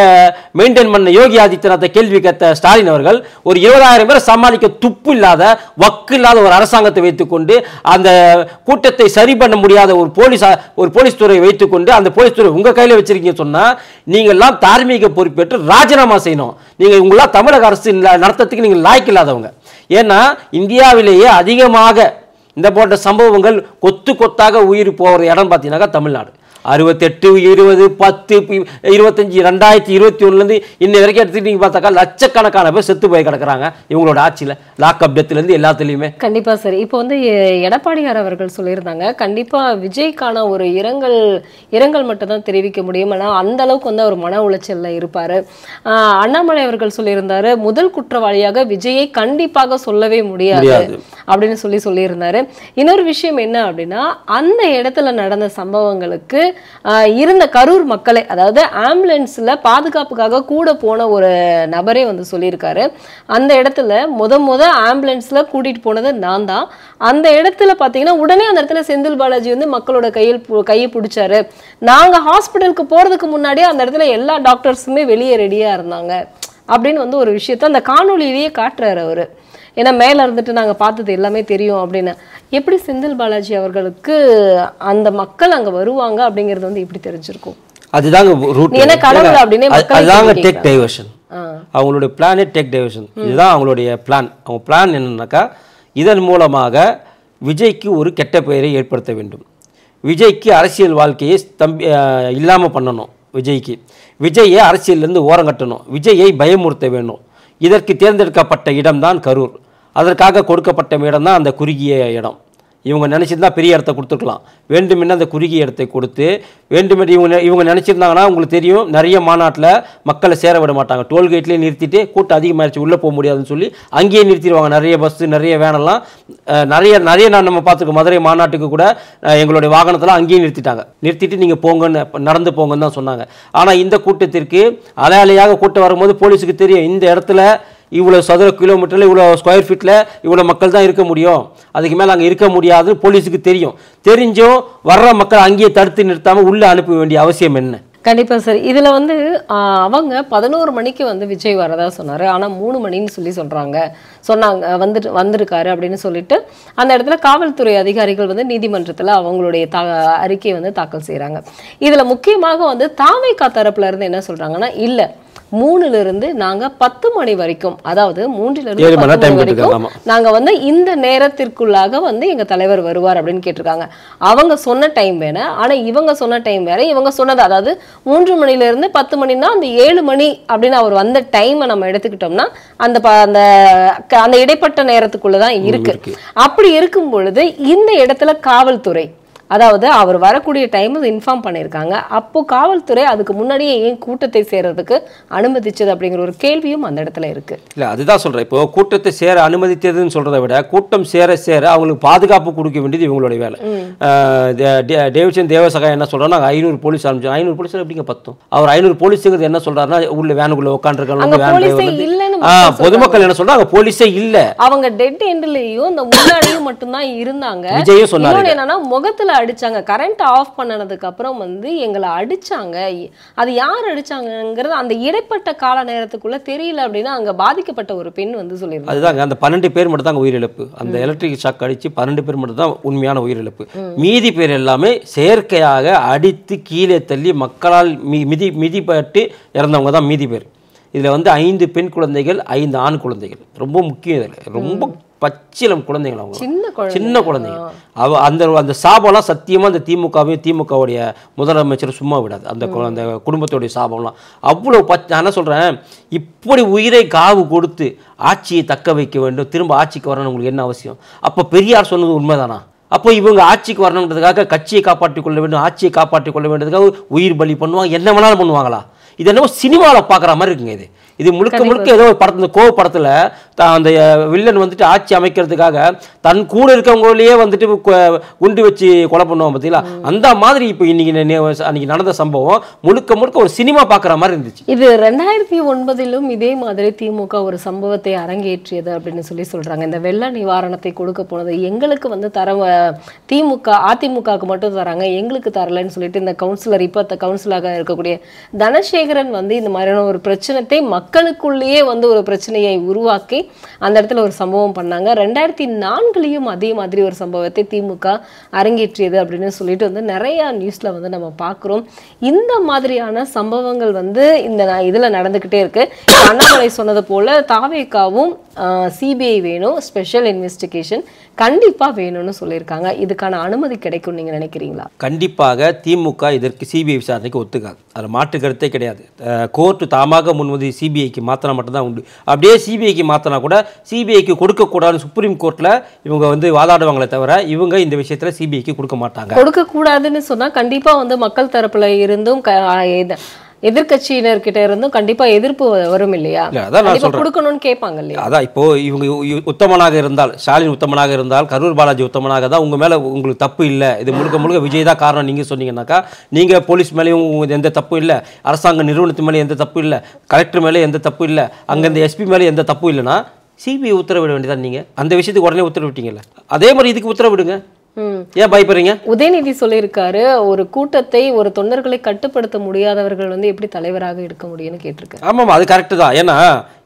மெயின்டைன் பண்ண யோகி ஆதித்யநாத்தை கேள்வி கேட்ட ஸ்டாலின் அவர்கள் ஒரு 20,000 பேரை சமாளிக்க துப்பு இல்லாத வக்கு இல்லாத ஒரு அரசாங்கத்தை வைத்துக்கொண்டு அந்த கூட்டத்தை சரி பண்ண முடியாத ஒரு போலீஸ் துறையை வைத்துக்கொண்டு அந்த போலீஸ் துறை உங்க கையில வச்சிருக்கீங்க சொன்னா நீங்க எல்லாம் தார்மீக பொறுப்பேற்று ராஜினாமா செய்யணும். நீங்க உங்களா தமிழக அரசு நடத்துறதுக்கு நீங்க லாய்க்கு இல்லாதவங்க. ஏன்னா இந்தியாவிலேயே அதிகமாக இந்த போன்ற சம்பவங்கள் கொத்து கொத்தாக உயிர் போகிற இடம் பார்த்தீங்கன்னா தமிழ்நாடு. 68, 20, 10, 25, 2021 இன்ன வரைக்கும் எடுத்துட்டு நீங்க பார்த்தாக்கா லட்சக்கணக்கான பேர் செத்து போய் கிடக்குறாங்க இவங்களோட ஆட்சியில், லாக்அப் டெத்ல இருந்து எல்லாத்துலயுமே. கண்டிப்பா சரி. இப்போ எடப்பாடியார் அவர்கள் சொல்லியிருந்தாங்க, கண்டிப்பா விஜய்க்கான ஒரு இரங்கல் மட்டும் தான் தெரிவிக்க முடியும், ஆனால் அந்த அளவுக்கு அவர் மன உளைச்சல்ல இருப்பாரு. அண்ணாமலை அவர்கள் சொல்லியிருந்தாரு, முதல் குற்றவாளியாக விஜயை கண்டிப்பாக சொல்லவே முடியாது அப்படின்னு சொல்லியிருந்தாரு. இன்னொரு விஷயம் என்ன அப்படின்னா, அந்த இடத்துல நடந்த சம்பவங்களுக்கு இருந்த கரூர் மக்களை, அதாவது ஆம்புலன்ஸ்ல பாதுகாப்புக்காக கூட போன ஒரு நபரே சொல்லியிருக்காரு, அந்த இடத்துல முத ஆம்புலன்ஸ்ல கூட்டிட்டு போனது நான் தான். அந்த இடத்துல பாத்தீங்கன்னா உடனே அந்த இடத்துல செந்தில் பாலாஜி மக்களோட கையை பிடிச்சாரு. நாங்க ஹாஸ்பிட்டலுக்கு போறதுக்கு முன்னாடியே அந்த இடத்துல எல்லா டாக்டர்ஸுமே வெளியே ரெடியா இருந்தாங்க அப்படின்னு ஒரு விஷயத்த அந்த காணொலியிலேயே காட்டுறாரு அவரு. ஏன்னா மேல இருந்துட்டு நாங்க பார்த்தது எல்லாமே தெரியும் அப்படின்னு. எப்படி செந்தில் பாலாஜி அவர்களுக்கு அந்த மக்கள் அங்க வருவாங்க அப்படிங்கிறது எப்படி தெரிஞ்சிருக்கும்? அதுதாங்க ரூட். என்ன கடவுள் அப்படினே மக்கள் அதுதாங்க டேக் டைவர்ஷன். அவங்களுடைய பிளானே டேக் டைவர்ஷன். இதுதான் அவங்களுடைய பிளான். அவங்க பிளான் என்னன்னாக்கா, இதன் மூலமாக விஜய்க்கு ஒரு கெட்ட பெயரை ஏற்படுத்த வேண்டும், விஜய்க்கு அரசியல் வாழ்க்கையை இல்லாமல் பண்ணணும், விஜயை அரசியலிருந்து ஓரங்கட்டணும், விஜயை பயமுறுத்த வேணும். இதற்கு தேர்ந்தெடுக்கப்பட்ட இடம்தான் கரூர். அதற்காக கொடுக்கப்பட்ட இடம் தான் அந்த குறுகிய இடம். இவங்க நினச்சிருந்தா பெரிய இடத்த கொடுத்துருக்கலாம், வேண்டுமென்று அந்த குறுகிய இடத்தை கொடுத்து வேண்டுமென்று இவங்க நினச்சிருந்தாங்கன்னா உங்களுக்கு தெரியும், நிறைய மாநாட்டில் மக்களை சேர விட மாட்டாங்க, டோல்கேட்லேயே நிறுத்திட்டு கூட்டம் அதிகமாகிடுச்சு உள்ளே போக முடியாதுன்னு சொல்லி அங்கேயே நிறுத்திடுவாங்க. நிறைய பஸ்ஸு நிறைய வேனெல்லாம் நிறைய நம்ம பார்த்துருக்கோம். மதுரை மாநாட்டுக்கு கூட எங்களுடைய வாகனத்தெல்லாம் அங்கேயே நிறுத்திட்டு நீங்கள் போங்கன்னு நடந்து போங்கன்னு தான் சொன்னாங்க. ஆனால் இந்த கூட்டத்திற்கு அலையாக கூட்டம் வரும்போது போலீஸுக்கு தெரியும் இந்த இடத்துல இவ்வளோ சதுர கிலோமீட்டரில் இவ்வளோ ஸ்கொயர் ஃபீட்டில் இவ்வளோ மக்கள் தான் இருக்க முடியும், அதுக்கு மேலே அங்கே இருக்க முடியாதுன்னு போலீஸுக்கு தெரிஞ்சும் வர்ற மக்கள் அங்கேயே தடுத்து நிறுத்தாமல் உள்ளே அனுப்ப வேண்டிய அவசியம் என்ன? கண்டிப்பா சார். இதுல அவங்க 11 மணிக்கு விஜய் வரதா சொன்னாரு, ஆனா 3 மணின்னு சொன்னாங்க வந்திருக்காரு அப்படின்னு சொல்லிட்டு அந்த இடத்துல காவல்துறை அதிகாரிகள் நீதிமன்றத்துல அவங்களுடைய அறிக்கையை தாக்கல் செய்யறாங்க. இதுல முக்கியமாக தாவேகா தரப்புல இருந்து என்ன சொல்றாங்கன்னா, இல்ல 3ல இருந்து நாங்க 10 மணி வரைக்கும், அதாவது 3ல இருந்து 10 மணி வரைக்கும் நாங்க இந்த நேரத்திற்குள்ளாக எங்க தலைவர் வருவார் அப்படின்னு கேட்டிருக்காங்க. அவங்க சொன்ன டைம் வேற, ஆனா இவங்க சொன்ன டைம் வேற. இவங்க சொன்னது அதாவது 3 மணில இருந்து 10 மணினா அந்த 7 மணி அப்படின்னு அவர் வந்த டைமை நம்ம எடுத்துக்கிட்டோம்னா அந்த இடைப்பட்ட நேரத்துக்குள்ளதான் இருக்கு. அப்படி இருக்கும் பொழுது இந்த இடத்துல காவல்துறை, அதாவது அவர் வரக்கூடிய டைம் இன்ஃபார்ம் பண்ணியிருக்காங்க, அப்போ காவல்துறை அதுக்கு முன்னாடியே ஏன் கூட்டத்தை சேர்றதுக்கு அனுமதிச்சது அப்படிங்கிற ஒரு கேள்வியும் அந்த இடத்துல இருக்கு. இல்லை, அதுதான் சொல்கிறேன். இப்போ கூட்டத்தை சேர அனுமதித்ததுன்னு சொல்கிறத விட கூட்டம் சேர அவங்களுக்கு பாதுகாப்பு கொடுக்க வேண்டியது இவங்களுடைய வேலை. டேவிட்சன் தேவசகாய் என்ன சொல்கிறாங்கன்னா, 500 போலீஸ் அனுப்பிச்சோம். 500 போலீஸ் எப்படிங்க பத்தும்? அவர் 500 போலீஸுங்கிறது என்ன சொல்கிறாருன்னா, உள்ள வேனுக்குள்ள உட்காந்துருக்காங்க. பொதுமக்கள் என்ன சொல்றாங்க, அங்கே போலீஸே இல்லை, அவங்க டெட் எண்ட்லயும் இந்த முன்னாடியும் மட்டும்தான் இருந்தாங்க. விஜயும் சொன்னாங்க. என்னன்னா முகத்துல அடிச்சாங்க, கரண்ட் ஆஃப் பண்ணனதுக்கு அப்புறம் வந்து எங்களை அடிச்சாங்க, அது யார் அடிச்சாங்கங்கிறது அந்த இடைப்பட்ட கால நேரத்துக்குள்ள தெரியல அப்படின்னு அங்க பாதிக்கப்பட்ட ஒரு பெண் வந்து சொல்லியிருந்தாங்க. அதுதாங்க, அந்த 12 பேர் மட்டும் தான் உயிரிழப்பு. அந்த எலக்ட்ரிக் ஷாக் அடிச்சு 12 பேர் மட்டும் தான் உண்மையான உயிரிழப்பு. மீதி பேர் எல்லாமே செயற்கையாக அடித்து கீழே தள்ளி மக்களால் மிதிப்பட்டு இறந்தவங்க தான் மீதி பேர். இதில் வந்து 5 பெண் குழந்தைகள், 5 ஆண் குழந்தைகள். ரொம்ப முக்கியம். இதில் ரொம்ப பச்சிலம் குழந்தைகள், அவங்க சின்ன குழந்தைங்க. அந்த சாபம்லாம் சத்தியமாக அந்த திமுகவையும் திமுகவுடைய முதலமைச்சர் சும்மா விடாது. அந்த குடும்பத்துடைய சாபம்லாம் அவ்வளோ நான் என்ன சொல்கிறேன், இப்படி உயிரை காவு கொடுத்து ஆட்சியை தக்க வைக்க வேண்டும், திரும்ப ஆட்சிக்கு வரணும், உங்களுக்கு என்ன அவசியம்? அப்போ பெரியார் சொன்னது உண்மைதானா? அப்போ இவங்க ஆட்சிக்கு வரணுன்றதுக்காக கட்சியை காப்பாற்றிக் கொள்ள வேண்டும், ஆட்சியை காப்பாற்றிக் கொள்ள வேண்டியதுக்காக உயிர் பலி பண்ணுவாங்க, என்ன வேணாலும் பண்ணுவாங்களா? இது என்னவோ சினிமாவில் பார்க்குற மாதிரி இருக்குங்க. இது முழுக்க முழுக்க ஏதோ ஒரு படத்தில், கோவ படத்தில் அந்த வில்லன் வந்துட்டு ஆட்சி அமைக்கிறதுக்காக தன் கூட இருக்கவங்களே வந்துட்டு குண்டு வச்சு கொலை பண்ணுவாங்க பார்த்தீங்களா, அந்த மாதிரி இப்போ அன்னைக்கு நடந்த சம்பவம் முழுக்க முழுக்க ஒரு சினிமா பார்க்குற மாதிரி இருந்துச்சு. இது 2009 இதே மாதிரி திமுக ஒரு சம்பவத்தை அரங்கேற்றியது அப்படின்னு சொல்றாங்க. இந்த வெள்ள நிவாரணத்தை கொடுக்க போனது எங்களுக்கு வந்து திமுக அதிமுகவுக்கு மட்டும் தராங்க, எங்களுக்கு தரலன்னு சொல்லிட்டு இந்த கவுன்சிலர், இப்போ கவுன்சிலராக இருக்கக்கூடிய தனசேகரன் வந்து இந்த மாதிரியான ஒரு பிரச்சனத்தை மக்களுக்குள்ளேயே வந்து ஒரு பிரச்சனையை உருவாக்கி அந்த இடத்துல ஒரு சம்பவம் பண்ணாங்க. 2004 அதே மாதிரி ஒரு சம்பவத்தை திமுக அரங்கேற்றியது அப்படின்னு சொல்லிட்டு வந்து நிறைய நியூஸ்ல வந்து நம்ம பார்க்குறோம். இந்த மாதிரியான சம்பவங்கள் வந்து இந்த இதுல நடந்துகிட்டே இருக்கு. அண்ணாமலை சொன்னது போல தாவேகாவும் சிபிஐ வேணும், ஸ்பெஷல் இன்வெஸ்டிகேஷன் கண்டிப்பா வேணும்னு சொல்லியிருக்காங்க. இதுக்கான அனுமதி கிடைக்கும் நீங்க நினைக்கிறீங்களா? கண்டிப்பாக திமுக இதற்கு சிபிஐ விசாரணைக்கு ஒத்துக்காது, அது மாற்று கருத்தே கிடையாது. கோர்ட்டு தாமாக முன்வந்து சிபிஐக்கு மாற்றினா மட்டும்தான் உண்டு. அப்படியே சிபிஐக்கு மாற்றினா கூட சிபிஐக்கு கொடுக்கக்கூடாதுன்னு சுப்ரீம் கோர்ட்டில் இவங்க வந்து வாதாடுவாங்களே தவிர இவங்க இந்த விஷயத்தில் சிபிஐக்கு கொடுக்க மாட்டாங்க. கொடுக்கக்கூடாதுன்னு சொன்னால் கண்டிப்பாக வந்து மக்கள் தரப்புல இருந்தும் எதிர்கட்சியினர்கிட்ட இருந்தும் கண்டிப்பா எதிர்ப்பு வரும் இல்லையா? கொடுக்கணும்னு கேட்பாங்க இல்லையா? அதான் இப்போ இவங்க உத்தமனாக இருந்தால், ஸ்டாலின் உத்தமனாக இருந்தால், கரூர் பாலாஜி உத்தமனாக தான் உங்க மேல உங்களுக்கு தப்பு இல்லை, இது முழுக்க முழுக்க விஜய் தான் காரணம் நீங்க சொன்னீங்கன்னாக்கா, நீங்க போலீஸ் மேலேயும் எந்த தப்பு இல்லை, அரசாங்க நிறுவனத்து மேலே எந்த தப்பு இல்லை, கலெக்டர் மேலே எந்த தப்பு இல்லை, அங்க இந்த எஸ்பி மேலே எந்த தப்பு இல்லைன்னா சிபிஐ உத்தரவிட வேண்டியதான். நீங்க அந்த விஷயத்துக்கு உடனே உத்தரவிட்டீங்கல்ல, அதே மாதிரி இதுக்கு உத்தரவிடுங்க. ஏன் பயப்படுறீங்க? உதயநிதி சொல்லியிருக்காரு, ஒரு கூட்டத்தை, ஒரு தொண்டர்களை கட்டுப்படுத்த முடியாதவர்கள் வந்து எப்படி தலைவராக இருக்க முடியும்னு கேட்டிருக்காரு. ஆமாம், அது கரெக்டு தான். ஏன்னா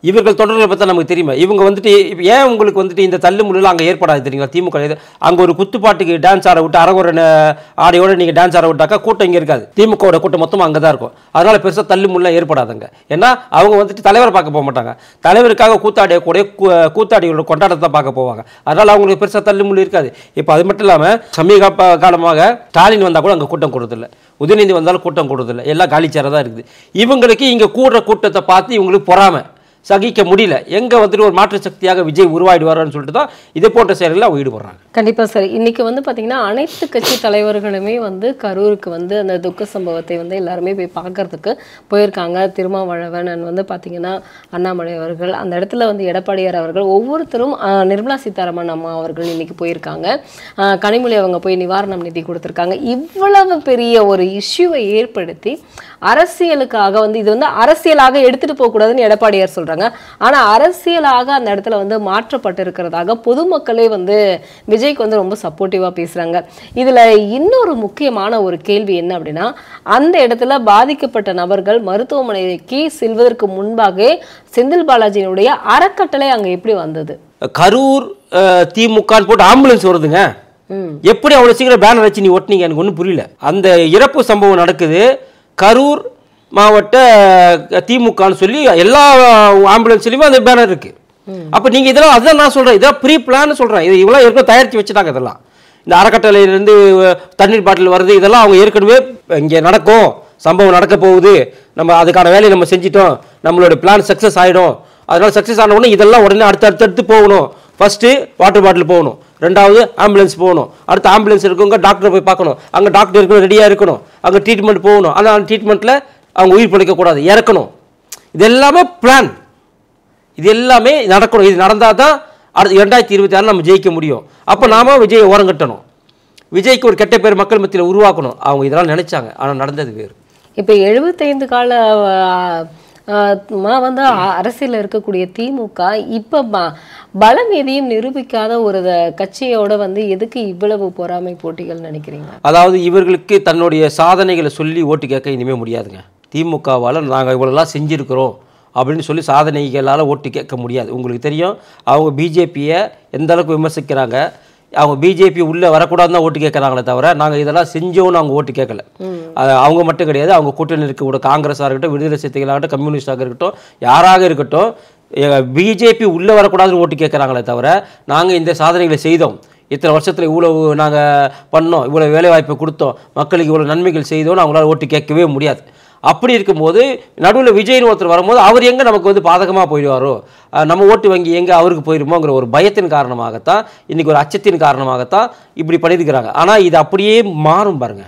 இவர்கள் தொடர்களை பார்த்தா நமக்கு தெரியுமா, இவங்க வந்துட்டு ஏன் உங்களுக்கு வந்துட்டு இந்த தள்ளு முள்ளுலாம் அங்கே ஏற்படாது தெரியுங்களா? திமுக அங்கே ஒரு குத்துப்பாட்டுக்கு டான்ஸ் ஆட விட்டு அரகுற ஆடையோட நீங்கள் டான்ஸ் ஆட விட்டாக்கா கூட்டம் இங்கே இருக்காது, திமுகவோட கூட்டம் மொத்தமாக அங்கே தான் இருக்கும். அதனால பெருசாக தள்ளு முள்ளாக ஏற்படாதுங்க. ஏன்னா அவங்க வந்துட்டு தலைவரை பார்க்க போக மாட்டாங்க, தலைவருக்காக கூத்தாடிகளோட கொண்டாட்டத்தை பார்க்க போவாங்க. அதனால அவங்களுக்கு பெருசாக தள்ளு முள்ளு இருக்காது. இப்போ அது மட்டும் இல்லாமல் சமீப காலமாக ஸ்டாலின் வந்தால் கூட அங்கே கூட்டம் கூடுறதில்லை, உதயநிதி வந்தாலும் கூட்டம் கூடுறதில்லை, எல்லாம் காலிச்சாராக தான் இருக்குது. இவங்களுக்கு இங்கே கூடுற கூட்டத்தை பார்த்து இவங்களுக்கு பொறாமை சகிக்க முடியல. எங்க வந்துட்டு ஒரு மாற்று சக்தியாக விஜய் உருவாயிடுவார்னு சொல்லிட்டு தான் இதே போன்ற செயல்களில் ஈடுபடுறாங்க. கண்டிப்பா சரி. இன்னைக்கு வந்து பாத்தீங்கன்னா அனைத்து கட்சி தலைவர்களுமே வந்து கரூருக்கு வந்து அந்த துக்க சம்பவத்தை வந்து எல்லாருமே போய் பார்க்கறதுக்கு போயிருக்காங்க. திருமாவளவன் வந்து பாத்தீங்கன்னா அண்ணாமலை அவர்கள், அந்த இடத்துல வந்து எடப்பாடியார் அவர்கள், ஒவ்வொருத்தரும் நிர்மலா சீதாராமன் அம்மா அவர்கள் இன்னைக்கு போயிருக்காங்க. கனிமொழி அவங்க போய் நிவாரணம் நிதி கொடுத்துருக்காங்க. இவ்வளவு பெரிய ஒரு இஷ்யூவை ஏற்படுத்தி அரசியலுக்காக வந்து இது வந்து அரசியலாக எடுத்துட்டு போக கூடாதுன்னு எடப்பாடியார் சொல்றாங்க. ஆனா அரசியலாக அந்த இடத்துல வந்து மாற்றப்பட்டு இருக்கிறதாக பொதுமக்களே வந்து விஜய்க்கு வந்து ரொம்ப சப்போர்ட்டிவா பேசுறாங்க. இதுல இன்னொரு முக்கியமான ஒரு கேள்வி என்ன அப்படின்னா, அந்த இடத்துல பாதிக்கப்பட்ட நபர்கள் மருத்துவமனைக்கு செல்வதற்கு முன்பாக செந்தில் பாலாஜியினுடைய அறக்கட்டளை அங்க எப்படி வந்தது? கரூர் திமுக போட்டு ஆம்புலன்ஸ் வருதுங்க, எப்படி அவ்வளவு சீக்கிரம் பேனர் வச்சு நீ ஒட்டினீங்க? எனக்கு ஒன்றும் புரியல. அந்த இறப்பு சம்பவம் நடக்குது, கரூர் மாவட்ட திமுகன்னு சொல்லி எல்லா ஆம்புலன்ஸ்லையுமே அந்த பேனர் இருக்கு. அப்போ நீங்கள் இதெல்லாம் அதுதான் நான் சொல்கிறேன், இதெல்லாம் ப்ரீ பிளான்னு சொல்கிறேன். இது இவ்வளோ ஏற்கனவே தயாரித்து வச்சுட்டாங்க. இதெல்லாம் இந்த அறக்கட்டளையிலேருந்து தண்ணீர் பாட்டில் வருது, இதெல்லாம் அவங்க ஏற்கனவே இங்கே நடக்கும், சம்பவம் நடக்க போகுது, நம்ம அதுக்கான வேலையை நம்ம செஞ்சிட்டோம், நம்மளோட பிளான் சக்ஸஸ் ஆகிடும். அதனால் சக்ஸஸ் ஆன உடனே இதெல்லாம் உடனே அடுத்தடுத்து போகணும். ஃபஸ்ட்டு வாட்டர் பாட்டில் போகணும், ரெண்டாவது ஆம்புலன்ஸ் போகணும், அடுத்த ஆம்புலன்ஸ் இருக்கவங்க டாக்டரை போய் பார்க்கணும், அங்கே டாக்டர் இருக்கணும், ரெடியாக இருக்கணும், அங்கே ட்ரீட்மெண்ட் போகணும், ஆனால் அந்த ட்ரீட்மெண்ட்டில் அவங்க உயிர் பிழைக்கக்கூடாது, இறக்கணும். இது எல்லாமே பிளான், இது எல்லாமே நடக்கணும். இது நடந்தால் தான் அடுத்து 2026 நம்ம ஜெயிக்க முடியும். அப்போ நாம விஜயை ஓரங்கட்டணும், விஜய்க்கு ஒரு கெட்ட பேர் மக்கள் மத்தியில் உருவாக்கணும். அவங்க இதெல்லாம் நினைச்சாங்க, ஆனால் நடந்தது வேறு. இப்போ 75 கால வந்து அரசியலில் இருக்கக்கூடிய திமுக இப்போ பலம் எதையும் நிரூபிக்காத ஒரு கட்சியோட வந்து எதுக்கு இவ்வளவு பொறாமை போட்டிகள் நினைக்கிறீங்க? அதாவது இவர்களுக்கு தன்னுடைய சாதனைகளை சொல்லி ஓட்டு கேட்க இனிமே முடியாதுங்க. திமுகவால் நாங்கள் இவ்வளோலாம் செஞ்சுருக்கிறோம் அப்படின்னு சொல்லி சாதனைகளால் ஓட்டு கேட்க முடியாது. உங்களுக்கு தெரியும், அவங்க பிஜேபியை எந்த அளவுக்கு விமர்சிக்கிறாங்க. அவங்க பிஜேபி உள்ளே வரக்கூடாதுன்னு தான் ஓட்டு கேட்குறாங்களே தவிர நாங்கள் இதெல்லாம் செஞ்சோன்னு அவங்க ஓட்டு கேட்கல. அவங்க மட்டும் கிடையாது, அவங்க கூட்டணி இருக்கக்கூட காங்கிரஸாக இருக்கட்டும், விடுதலை சிறுத்தைகளாகட்டும், கம்யூனிஸ்டாக இருக்கட்டும், யாராக இருக்கட்டும், பிஜேபி உள்ளே வரக்கூடாதுன்னு ஓட்டு கேட்குறாங்களே தவிர நாங்கள் இந்த சாதனைகளை செய்தோம், இத்தனை வருஷத்தில் இவ்வளவு நாங்கள் பண்ணோம், இவ்வளோ வேலைவாய்ப்பு கொடுத்தோம், மக்களுக்கு இவ்வளோ நன்மைகள் செய்தோன்னு அவங்களால ஓட்டு கேட்கவே முடியாது. அப்படி இருக்கும்போது நடுவில் விஜய்னு ஒருத்தர் வரும்போது அவர் எங்கே நமக்கு வந்து பாதகமாக போயிடுவாரோ, நம்ம ஓட்டு வங்கி எங்கே அவருக்கு போயிடுமோங்கிற ஒரு பயத்தின் காரணமாகத்தான், இன்றைக்கி ஒரு அச்சத்தின் காரணமாகத்தான் இப்படி பண்ணியிருக்கிறாங்க. ஆனால் இது அப்படியே மாறும் பாருங்க,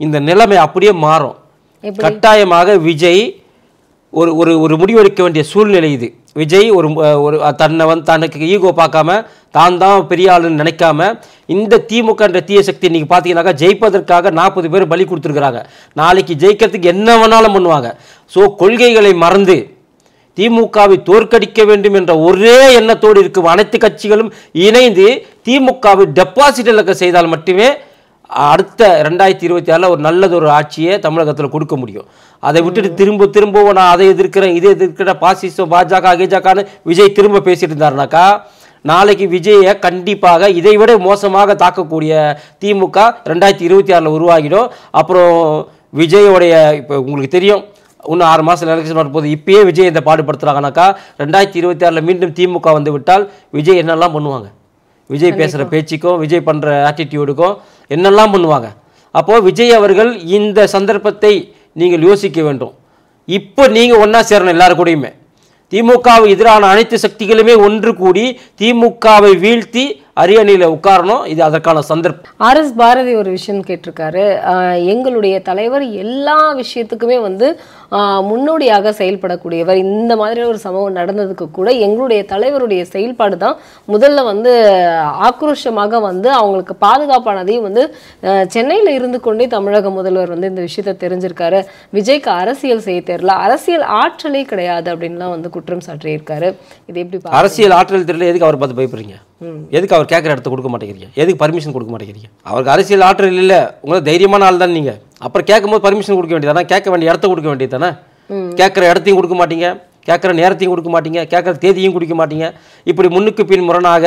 இந்த நிலைமை அப்படியே மாறும். கட்டாயமாக விஜய் ஒரு ஒரு ஒரு முடிவெடுக்க வேண்டிய சூழ்நிலை இது. விஜய் ஒரு தனக்கு ஈகோ பார்க்காம தான் தான் பெரிய ஆளுன்னு நினைக்காம, இந்த திமுகன்ற தீய சக்தி இன்றைக்கி பார்த்தீங்கன்னாக்கா ஜெயிப்பதற்காக 40 பேர் பலி கொடுத்துருக்குறாங்க. நாளைக்கு ஜெயிக்கிறதுக்கு என்ன வேணாலும் பண்ணுவாங்க. ஸோ கொள்கைகளை மறந்து திமுகவை தோற்கடிக்க வேண்டும் என்ற ஒரே எண்ணத்தோடு இருக்கும் அனைத்து கட்சிகளும் இணைந்து திமுகவை டெபாசிட் இழக்க செய்தால் மட்டுமே அடுத்த 2026 ஒரு நல்லதொரு ஆட்சியை தமிழகத்தில் கொடுக்க முடியும். அதை விட்டுட்டு திரும்ப நான் அதை எதிர்க்கிறேன், இதை எதிர்க்கிற பாசிசம், பாஜக, கேஜாக்கான்னு விஜய் திரும்ப பேசிட்டு இருந்தாருனாக்கா நாளைக்கு விஜயை கண்டிப்பாக இதை விட மோசமாக தாக்கக்கூடிய திமுக 2026 உருவாகிடும். அப்புறம் விஜயோடைய இப்போ உங்களுக்கு தெரியும், இன்னும் 6 மாதம் எலெக்ஷன் வரப்போது. இப்பயே விஜய் இந்த பாடுபடுத்துகிறாங்கனாக்கா 2026 மீண்டும் திமுக வந்து விட்டால் விஜய் என்னெல்லாம் பண்ணுவாங்க? விஜய் பேசுகிற பேச்சுக்கும் விஜய் பண்ணுற ஆட்டிடியூடுக்கும் என்னெல்லாம் பண்ணுவாங்க? அப்போது விஜய் அவர்கள் இந்த சந்தர்ப்பத்தை நீங்கள் யோசிக்க வேண்டும். இப்போ நீங்கள் ஒன்றா சேரணும், எல்லாரும் கூடயுமே திமுகவை எதிரான அனைத்து சக்திகளுமே ஒன்று கூடி திமுகவை வீழ்த்தி அரியணையில் உட்காரணும். இது அதற்கான சந்தர்ப்பம். ஆர்எஸ் பாரதி ஒரு விஷயம் கேட்டிருக்காரு, எங்களுடைய தலைவர் எல்லா விஷயத்துக்குமே வந்து முன்னோடியாக செயல்படக்கூடியவர். இந்த மாதிரி ஒரு சம்பவம் நடந்ததுக்கு கூட எங்களுடைய தலைவருடைய செயல்பாடு தான் முதல்ல வந்து ஆக்ரோஷமாக வந்து அவங்களுக்கு பாதுகாப்பானதையும் வந்து சென்னையில் இருந்து கொண்டே தமிழக முதல்வர் வந்து இந்த விஷயத்தை தெரிஞ்சிருக்காரு. விஜய்க்கு அரசியல் செய்ய தெரியல, அரசியல் ஆற்றலே கிடையாது அப்படின்லாம் வந்து குற்றம் சாட்டியிருக்காரு. இது எப்படி அரசியல் ஆற்றல் தெரியல? எதுக்கு அவர் பார்த்து பயப்படுறீங்க? எதுக்கு அவர் கேட்குற இடத்த கொடுக்க மாட்டேங்கிறீங்க? எதுக்கு பர்மிஷன் கொடுக்க மாட்டேங்கிறீங்க? அவருக்கு அரசியல் ஆற்றல் இல்லை, உங்களுக்கு தைரியமான ஆள் தான் நீங்கள். அப்புறம் கேட்கும்போது பர்மிஷன் கொடுக்க வேண்டியதானே, கேட்க வேண்டிய இடத்த கொடுக்க வேண்டியது தானே. கேட்குற இடத்தையும் கொடுக்க மாட்டீங்க, கேட்குற நேரத்தையும் கொடுக்க மாட்டீங்க, கேட்குற தேதியும் கொடுக்க மாட்டீங்க. இப்படி முன்னுக்கு பின் முரணாக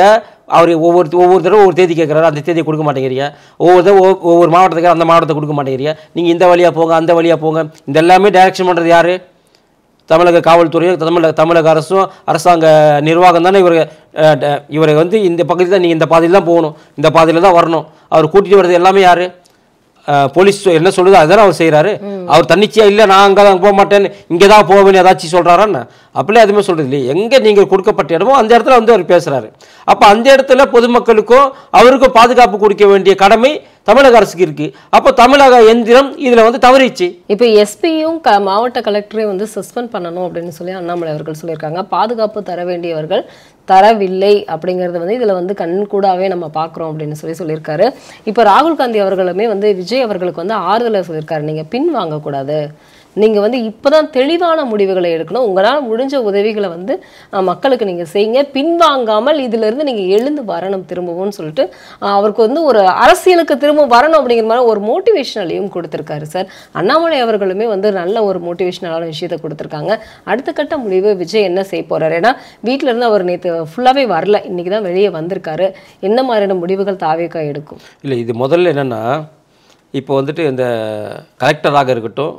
அவர் ஒவ்வொரு தடவை ஒவ்வொரு தேதி கேட்குறாரு, அந்த தேதியை கொடுக்க மாட்டேங்கிறீங்க. ஒவ்வொரு மாவட்டத்துக்கு அந்த மாவட்டத்தை கொடுக்க மாட்டேங்கிறீங்க. நீங்கள் இந்த வழியாக போங்க, அந்த வழியாக போங்க. இந்த எல்லாமே டைரக்ஷன் பண்ணுறது யார்? தமிழக காவல்துறையும் தமிழக அரசும் அரசாங்க நிர்வாகம் தானே. இவரை வந்து இந்த பகுதியில் தான் நீங்கள் இந்த பாதையில் தான் போகணும், இந்த பாதையில் தான் வரணும். அவர் கூட்டிகிட்டு வர்றது எல்லாமே யார்? போலீஸ் என்ன சொல்லுது அதுதானே அவர் செய்கிறாரு. அவர் தன்னிச்சையாக இல்லை நான் அங்கே தான் போக மாட்டேன்னு இங்கே தான் போவேன்னு ஏதாச்சும் சொல்கிறாரான்னு அப்படியே எதுவுமே சொல்கிறது இல்லையே. எங்கே நீங்கள் கொடுக்கப்பட்ட இடமோ அந்த இடத்துல வந்து அவர் பேசுகிறாரு. அப்போ அந்த இடத்துல பொதுமக்களுக்கும் அவருக்கும் பாதுகாப்பு கொடுக்க வேண்டிய கடமை தமிழக அரசுக்கு இருக்குது. அப்போ தமிழக எந்திரம் இதில் வந்து தவறிச்சு. இப்போ எஸ்பியும் மாவட்ட கலெக்டரையும் வந்து சஸ்பெண்ட் பண்ணணும் அப்படின்னு சொல்லி அண்ணாமலை அவர்கள் சொல்லியிருக்காங்க. பாதுகாப்பு தர வேண்டியவர்கள் தரவில்லை அப்படிங்கிறது வந்து இதில் வந்து கண்கூடாவே நம்ம பார்க்குறோம் அப்படின்னு சொல்லியிருக்காரு. இப்போ ராகுல் காந்தி அவர்களுமே வந்து விஜய் அவர்களுக்கு வந்து ஆறுதலை சொல்லியிருக்காரு, நீங்கள் பின் வாங்கக்கூடாது, நீங்கள் வந்து இப்போ தான் தெளிவான முடிவுகளை எடுக்கணும், உங்களால் முடிஞ்ச உதவிகளை வந்து மக்களுக்கு நீங்கள் செய்யுங்க, பின்வாங்காமல் இதிலிருந்து நீங்கள் எழுந்து வரணும் திரும்பவும் சொல்லிட்டு அவருக்கு வந்து ஒரு அரசியலுக்கு திரும்ப வரணும் அப்படிங்கிற மாதிரி ஒரு மோட்டிவேஷனலையும் கொடுத்துருக்காரு சார். அண்ணாமலை அவர்களுமே வந்து நல்ல ஒரு மோட்டிவேஷனலான விஷயத்தை கொடுத்துருக்காங்க. அடுத்த கட்ட முடிவு விஜய் என்ன செய்ய போகிறார்? ஏன்னா வீட்டில் இருந்து அவர் நேற்று ஃபுல்லாகவே வரல, இன்றைக்கி தான் வெளியே வந்திருக்காரு. என்ன மாதிரியான முடிவுகள் தாவேக்கா எடுக்கும்? இல்லை, இது முதல்ல என்னென்னா, இப்போ வந்துட்டு இந்த கலெக்டராக இருக்கட்டும்,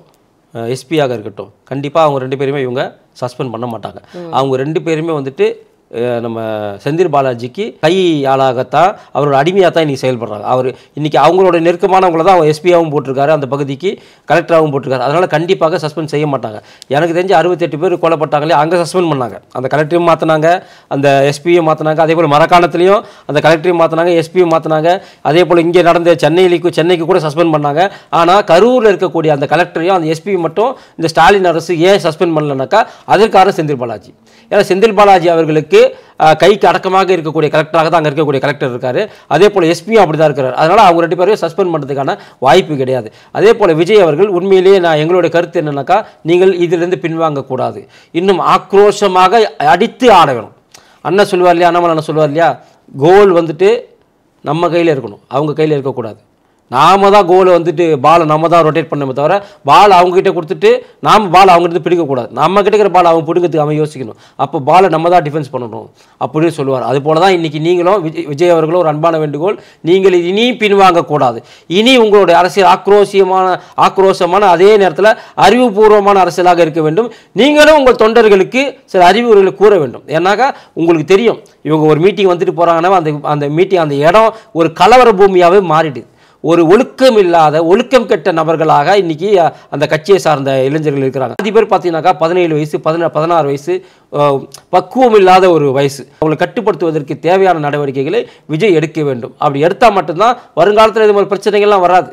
எஸ்பியாக இருக்கட்டும், கண்டிப்பாக அவங்க 2 பேருமே இவங்க சஸ்பெண்ட் பண்ண மாட்டாங்க. அவங்க 2 பேருமே வந்துட்டு நம்ம செந்தில் பாலாஜிக்கு கை ஆளாகத்தான், அவரோட அடிமையாக தான் இன்றைக்கி செயல்படுறாங்க. அவர் இன்றைக்கி அவங்களோட நெருக்கமானவங்கள தான் அவர் எஸ்பியாகவும் போட்டிருக்காரு, அந்த பகுதிக்கு கலெக்டராகவும் போட்டிருக்காரு. அதனால் கண்டிப்பாக சஸ்பெண்ட் செய்ய மாட்டாங்க. எனக்கு தெரிஞ்சு 68 பேர் கொல்லப்பட்டாங்களே, அங்கே சஸ்பெண்ட் பண்ணாங்க. அந்த கலெக்டரையும் மாற்றினாங்க, அந்த எஸ்பியும் மாற்றினாங்க. அதே போல் மரக்காணத்துலேயும் அந்த கலெக்டரையும் மாற்றினாங்க, எஸ்பியும் மாற்றினாங்க. அதே போல் இங்கே நடந்த சென்னைக்கு கூட சஸ்பெண்ட் பண்ணாங்க. ஆனால் கரூரில் இருக்கக்கூடிய அந்த கலெக்டரையும் அந்த எஸ்பியும் மட்டும் இந்த ஸ்டாலின் அரசு ஏன் சஸ்பெண்ட் பண்ணலனாக்கா அதற்கான செந்தில் பாலாஜி. ஏன்னா செந்தில் பாலாஜி அவர்களுக்கு கைக்கு அடக்கமாக இருக்கக்கூடிய கலெக்டராக தான் அங்கே இருக்கக்கூடிய கலெக்டர் இருக்காரு. அதே போல் எஸ்பியும் அப்படி தான் இருக்கிறார். அதனால் அவங்க 2 பேரையும் சஸ்பெண்ட் பண்ணுறதுக்கான வாய்ப்பு கிடையாது. அதே போல் விஜய் அவர்கள் உண்மையிலேயே எங்களுடைய கருத்து என்னன்னாக்கா, நீங்கள் இதிலிருந்து பின்வாங்கக்கூடாது, இன்னும் ஆக்ரோஷமாக அடித்து ஆட வேணும். அண்ணன் சொல்லுவார் இல்லையா, அண்ணாமலை அண்ணன் சொல்லுவார் இல்லையா, கோல் வந்துட்டு நம்ம கையில் இருக்கணும், அவங்க கையில் இருக்கக்கூடாது. நாம தான் கோலை வந்துட்டு பாலை நம்ம தான் ரொட்டேட் பண்ணமே தவிர பால் அவங்ககிட்ட கொடுத்துட்டு நாம் பால் அவங்ககிட்ட பிடிக்கக்கூடாது. நம்ம கிட்ட இருக்கிற பால் அவங்க பிடிக்கிறதுக்கு அவன் யோசிக்கணும். அப்போ பாலை நம்ம தான் டிஃபென்ஸ் பண்ணணும் அப்படின்னு சொல்லுவார். அதுபோல தான் இன்றைக்கி நீங்களும் விஜய் அவர்களும் ஒரு அன்பான வேண்டுகோள், நீங்கள் இனி பின்வாங்கக்கூடாது. இனி உங்களுடைய அரசியல் ஆக்ரோஷமான அதே நேரத்தில் அறிவுபூர்வமான அரசியலாக இருக்க வேண்டும். நீங்களும் உங்கள் தொண்டர்களுக்கு சில அறிவுரைகளை கூற வேண்டும். ஏன்னாக்கா உங்களுக்கு தெரியும், இவங்க ஒரு மீட்டிங் வந்துட்டு போகிறாங்கன்னா அந்த மீட்டிங் அந்த இடம் ஒரு கலவர பூமியாகவே மாறிடுது. ஒரு ஒழுக்கம் இல்லாத ஒழுக்கம் கெட்ட நபர்களாக இன்னைக்கு அந்த கட்சியை சார்ந்த இளைஞர்கள் இருக்கிறாங்க. அதிக பேர் பார்த்தீங்கன்னாக்கா 17 வயசு 16 வயசு பக்குவம் இல்லாத ஒரு வயசு. அவங்களை கட்டுப்படுத்துவதற்கு தேவையான நடவடிக்கைகளை விஜய் எடுக்க வேண்டும். அப்படி எடுத்தால் மட்டும்தான் வருங்காலத்தில் இது மாதிரி பிரச்சனைகள்லாம் வராது.